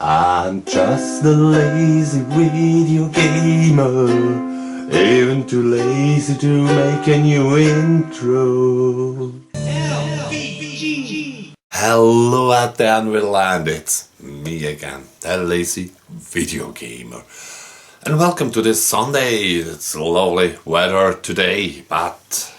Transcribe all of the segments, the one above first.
I'm just a lazy video gamer, even too lazy to make a new intro. Hello out there in the land, it's me again, the lazy video gamer. And welcome to this Sunday. It's lovely weather today, but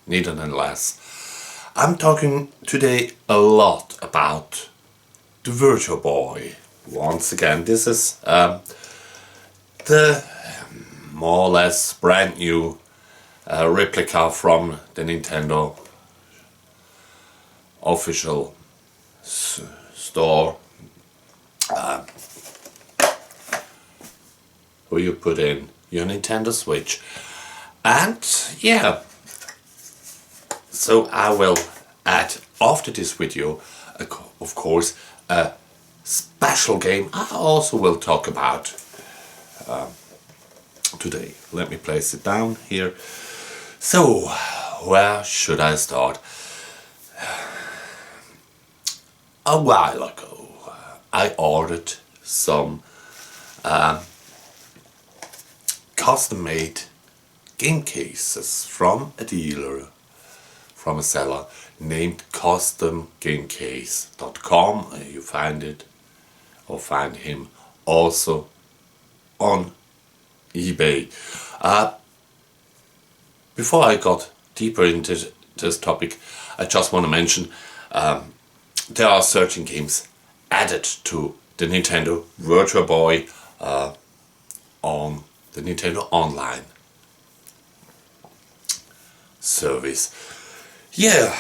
nevertheless, I'm talking today a lot about the Virtual Boy. Once again, this is the more or less brand new replica from the Nintendo official store, where you put in your Nintendo Switch. And yeah, so I will add after this video, of course, a special game I also will talk about today. Let me place it down here. So, where should I start? A while ago, I ordered some custom-made game cases from a dealer, from a seller named customgamecase.com. You find it or find him also on eBay. Before I got deeper into this topic, I just want to mention there are certain games added to the Nintendo Virtual Boy on the Nintendo Online service. Yeah,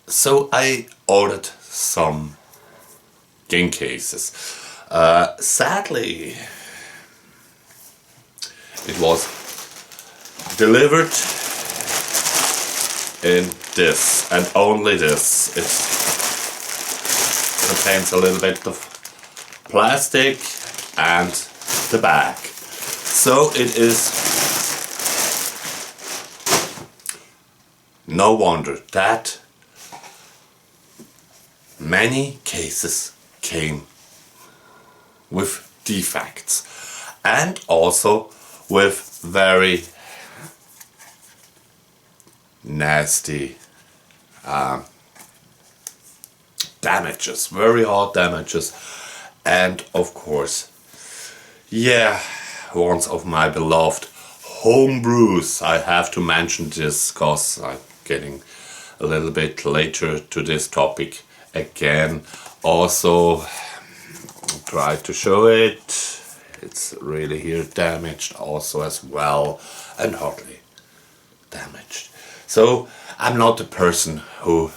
so I ordered some game cases. Sadly, it was delivered in this and only this. It contains a little bit of plastic and the bag. So it is no wonder that many cases came with defects and also with very nasty damages, very hard damages. And of course, yeah, one of my beloved homebrews. I have to mention this because I'm getting a little bit later to this topic again. Also, try to show it. It's really here damaged also as well, and hardly damaged. So I'm not the person who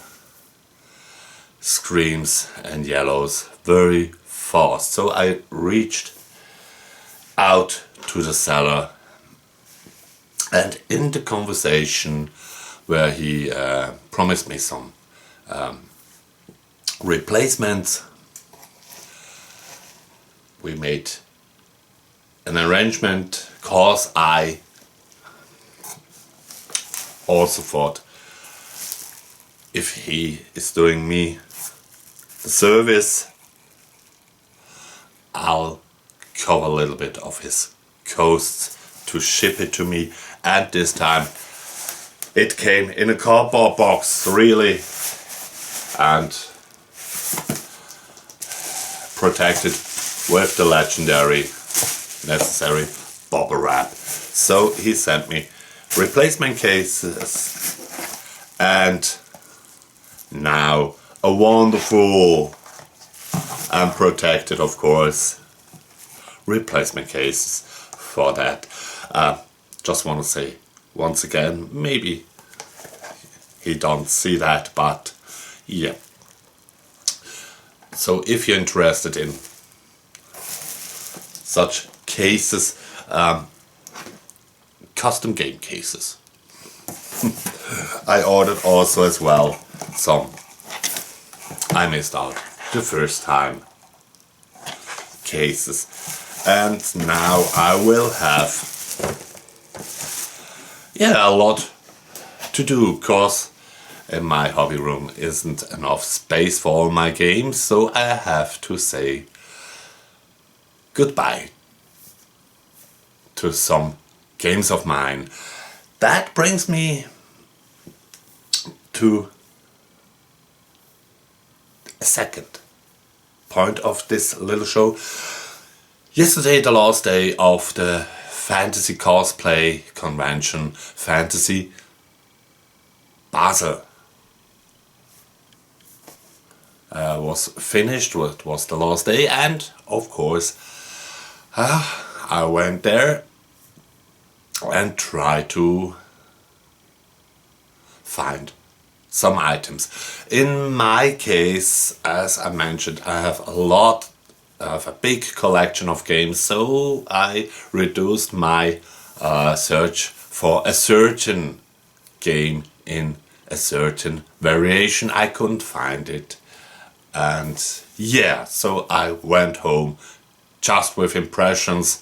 screams and yells very fast. So I reached out to the seller, and in the conversation where he promised me some replacements, we made an arrangement, cause I also thought if he is doing me the service, I'll cover a little bit of his costs to ship it to me. And this time it came in a cardboard box, really, and protected with the legendary necessary bubble wrap. So he sent me replacement cases and now a wonderful and protected, of course, replacement cases for that. Just want to say once again, maybe he don't see that, but yeah. So if you're interested in such cases, custom game cases, I ordered also as well some. I missed out the first time cases, and now I will have a lot to do, cause in my hobby room isn't enough space for all my games, so I have to say goodbye to some games of mine. That brings me to a second point of this little show. Yesterday, the last day of the fantasy cosplay convention, Fantasy Basel, was finished. It was the last day, and of course I went there and tried to find some items. In my case, as I mentioned, I have a big collection of games, so I reduced my search for a certain game in a certain variation. I couldn't find it, and yeah, so I went home just with impressions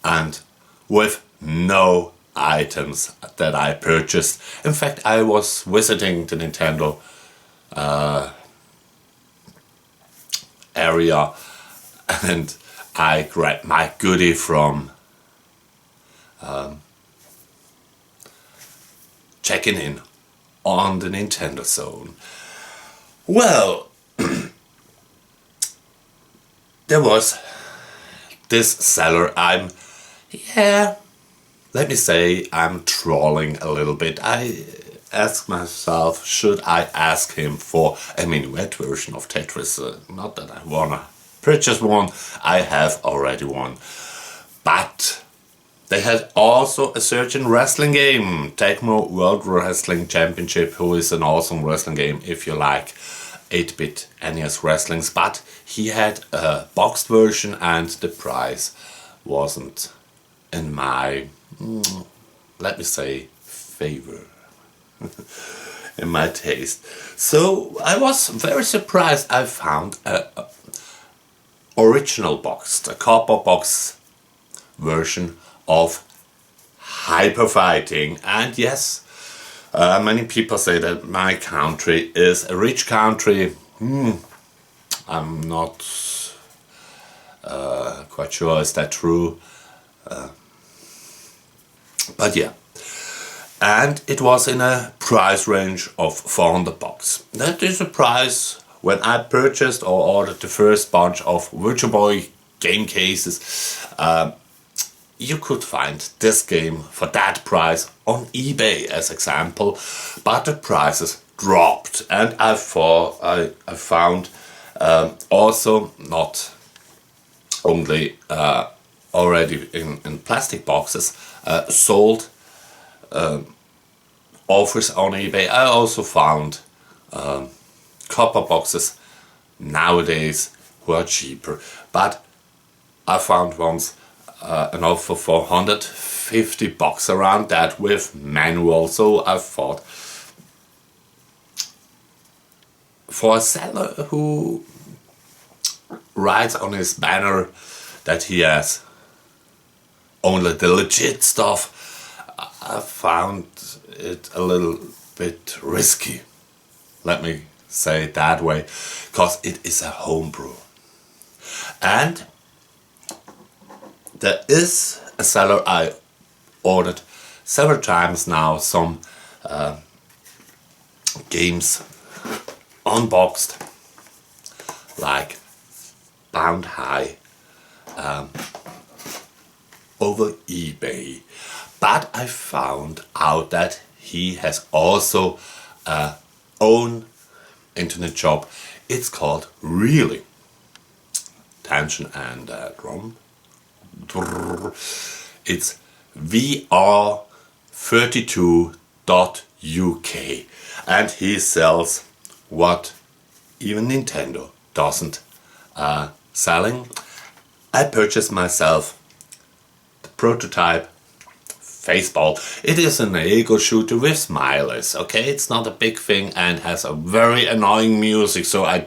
and with no items that I purchased. In fact, I was visiting the Nintendo area, and I grabbed my goodie from checking in on the Nintendo Zone. Well, there was this seller. Let me say I'm trolling a little bit. I ask myself, should I ask him for a minuet version of Tetris? Not that I wanna purchase one, I have already one. But they had also a certain wrestling game, Tecmo World Wrestling Championship, who is an awesome wrestling game if you like 8-bit NES wrestlings. But he had a boxed version, and the price wasn't in my, let me say, favor. In my taste. So I was very surprised. I found a original boxed, a copper box version of Hyper Fighting. And yes, many people say that my country is a rich country. I'm not quite sure is that true. But yeah. And it was in a price range of 400 bucks. That is a price when I purchased or ordered the first bunch of Virtual Boy game cases. You could find this game for that price on eBay as example, but the prices dropped, and I found also not only already in plastic boxes sold offers on eBay. I also found copper boxes nowadays who are cheaper, but I found ones an offer for 150 bucks around that with manual. So I thought, for a seller who writes on his banner that he has only the legit stuff, I found it a little bit risky, let me say it that way, because it is a homebrew. And there is a seller I ordered several times now, some games unboxed, like Bound High, over eBay. But I found out that he has also a own internet shop. It's called Really. Tension and drum. It's VR32.uk, and he sells what even Nintendo doesn't selling. I purchased myself the prototype Faceball. It is an ego shooter with smilers, okay? It's not a big thing and has a very annoying music, so I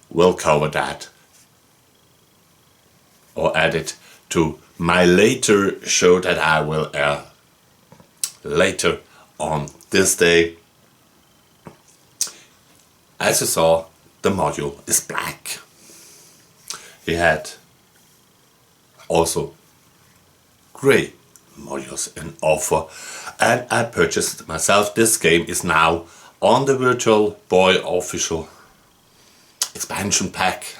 will cover that or add it to my later show that I will air later on this day. As you saw, the module is black. He had also grey modules in offer, and I purchased it myself. This game is now on the Virtual Boy official expansion pack.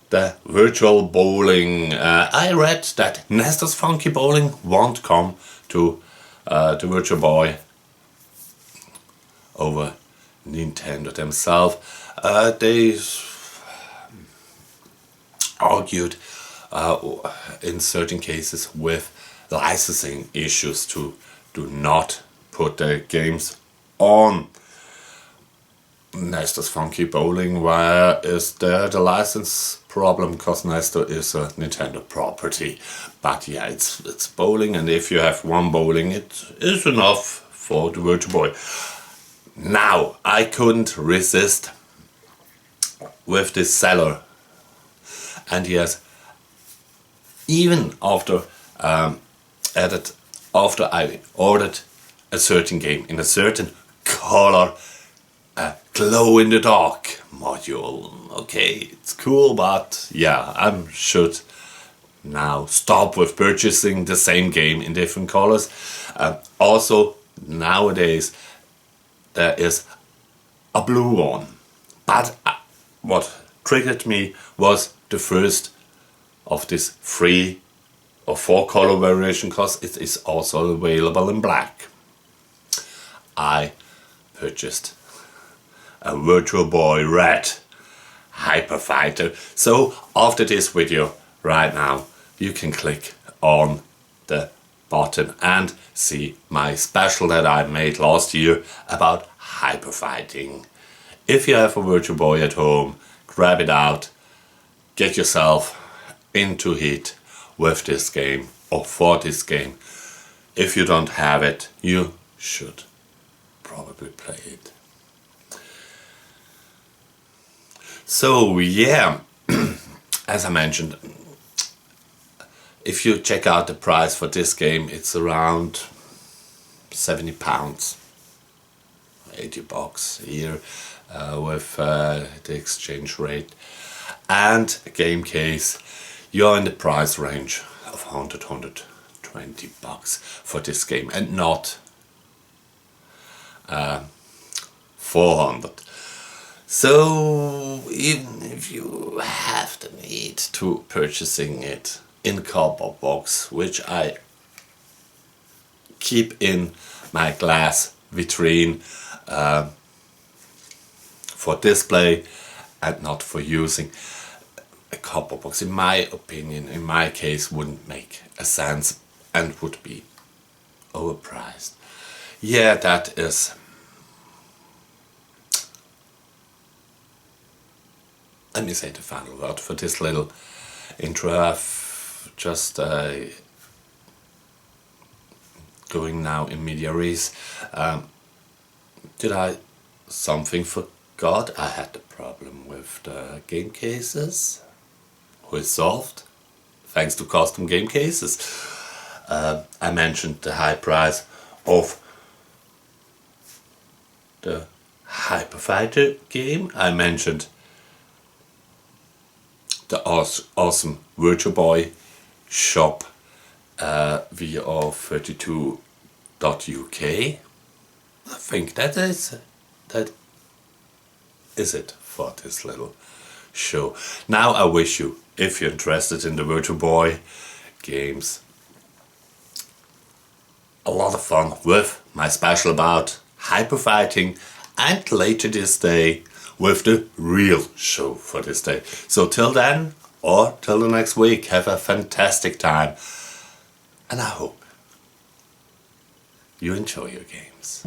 The Virtual Bowling. I read that Nestor's Funky Bowling won't come to the Virtual Boy over Nintendo themselves. They argued in certain cases with licensing issues to do not put their games on Nestor's Funky Bowling. Why is there the license problem? Because Nestor is a Nintendo property. But yeah, it's bowling, and if you have one bowling, it is enough for the Virtual Boy. Now, I couldn't resist with this seller, and yes, even after I ordered a certain game in a certain color, a glow in the dark module. Okay, it's cool, but yeah, I should now stop with purchasing the same game in different colors. Also, nowadays there is a blue one, but what triggered me was the first of this 3 or 4 color variation, because it is also available in black. I purchased a Virtual Boy Red Hyper Fighter. So after this video right now, you can click on the button and see my special that I made last year about hyper fighting. If you have a Virtual Boy at home, grab it out, get yourself into heat with this game or for this game. If you don't have it, you should probably play it. So yeah, as I mentioned, if you check out the price for this game, it's around £70, $80 here with the exchange rate, and a game case. You're in the price range of $120 for this game, and not 400. So even if you have the need to purchasing it in cardboard box, which I keep in my glass vitrine for display and not for using, a cardboard box, in my opinion, in my case, wouldn't make a sense and would be overpriced. Yeah, that is. Let me say the final word for this little intro. I've just going now in media res. Did I something forgot? I had the problem with the game cases. Resolved thanks to custom game cases. I mentioned the high price of the Hyper Fighter game. I mentioned the awesome Virtual Boy shop VR32.uk. I think that is it for this little show. Now I wish you, if you're interested in the Virtual Boy games, a lot of fun with my special about hyper fighting, and later this day with the real show for this day. So till then, or till the next week, have a fantastic time, and I hope you enjoy your games.